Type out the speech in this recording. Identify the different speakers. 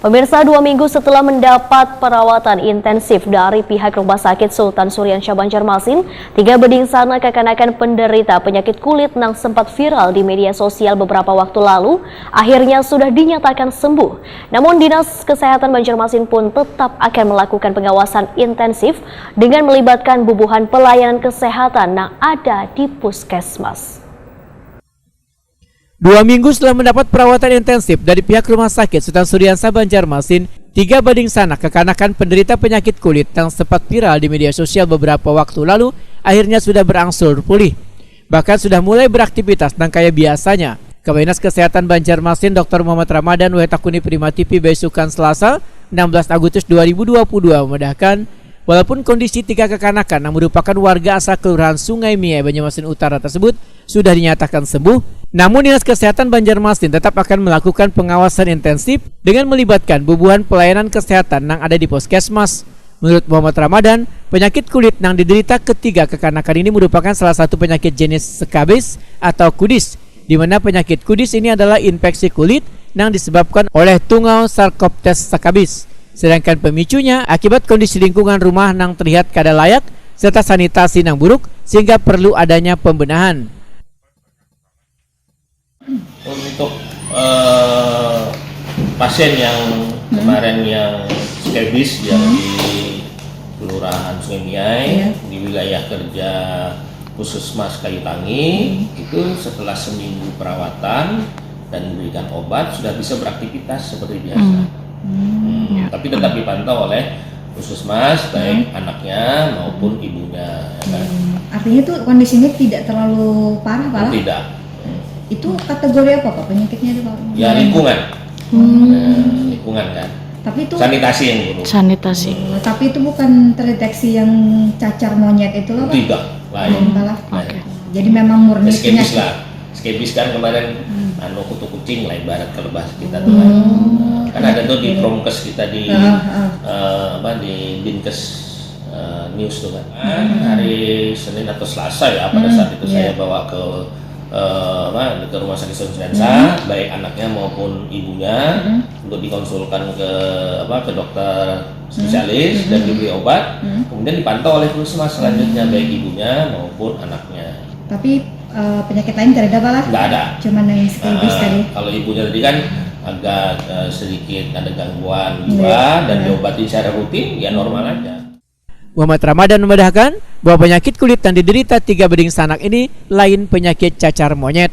Speaker 1: Pemirsa, 2 minggu setelah mendapat perawatan intensif dari pihak Rumah Sakit Sultan Syuriansyah Banjarmasin, 3 bening sanak kekanakan penderita penyakit kulit yang sempat viral di media sosial beberapa waktu lalu, akhirnya sudah dinyatakan sembuh. Namun Dinas Kesehatan Banjarmasin pun tetap akan melakukan pengawasan intensif dengan melibatkan bubuhan pelayanan kesehatan yang ada di puskesmas.
Speaker 2: 2 minggu setelah mendapat perawatan intensif dari pihak Rumah Sakit Sultan Syuriansyah Banjarmasin, 3 bening sanak kekanakan penderita penyakit kulit yang sempat viral di media sosial beberapa waktu lalu akhirnya sudah berangsur pulih. Bahkan sudah mulai beraktivitas dan kayak biasanya. Kepala Dinas Kesehatan Banjarmasin Dr. Muhammad Ramadan Wetakuni Prima TV Besukan Selasa 16 Agustus 2022 memudahkan walaupun kondisi 3 kekanakan yang merupakan warga asal Kelurahan Sungai Miai Banjarmasin Utara tersebut sudah dinyatakan sembuh, namun Dinas Kesehatan Banjarmasin tetap akan melakukan pengawasan intensif dengan melibatkan bubuhan pelayanan kesehatan yang ada di puskesmas. Menurut Muhammad Ramadan, penyakit kulit yang diderita ketiga kekanakan ini merupakan salah satu penyakit jenis skabis atau kudis, di mana penyakit kudis ini adalah infeksi kulit yang disebabkan oleh tungau Sarcoptes skabis. Sedangkan pemicunya akibat kondisi lingkungan rumah yang terlihat kada layak serta sanitasi yang buruk sehingga perlu adanya pembenahan.
Speaker 3: Untuk pasien yang kemarin yang skabis yang di Kelurahan Sungai Miai di wilayah kerja Puskesmas Kayu Tangi itu setelah seminggu perawatan dan diberikan obat sudah bisa beraktivitas seperti biasa. Tapi tetap dipantau oleh puskesmas baik anaknya maupun ibunya. Ya kan?
Speaker 4: Artinya tuh kondisinya tidak terlalu parah, Pak?
Speaker 3: Tidak.
Speaker 4: Itu kategori apa, Pak? Penyakitnya itu, Pak?
Speaker 3: Ya lingkungan. Lingkungan kan.
Speaker 4: Tapi itu
Speaker 3: sanitasi yang buruk.
Speaker 5: Sanitasi.
Speaker 4: Tapi itu bukan terdeteksi yang cacar monyet itu loh, Pak?
Speaker 3: Tidak, lain.
Speaker 4: Jadi memang murni
Speaker 3: skabis
Speaker 4: penyakit.
Speaker 3: lah. Skabis kan kemarin kutu kucing lah ibarat kalau bahasa kita tuh kan. Kan ada tuh di promkes kita di di Dinkes News tuh kan. Hari Senin atau Selasa ya pada saat itu saya bawa ke Rumah Sakit Sultan Syuriansyah, baik anaknya maupun ibunya untuk dikonsulkan ke dokter spesialis dan diberi obat, kemudian dipantau oleh puskesmas selanjutnya baik ibunya maupun anaknya.
Speaker 4: Tapi penyakit lain tidak ada, Pak?
Speaker 3: Nggak ada.
Speaker 4: Cuman yang skabis tadi.
Speaker 3: Kalau ibunya tadi kan agak sedikit ada gangguan jiwa dan diobati secara rutin, ya normal aja.
Speaker 2: Muhammad Ramadan memudahkan bahwa penyakit kulit yang diderita 3 bening sanak ini lain penyakit cacar monyet.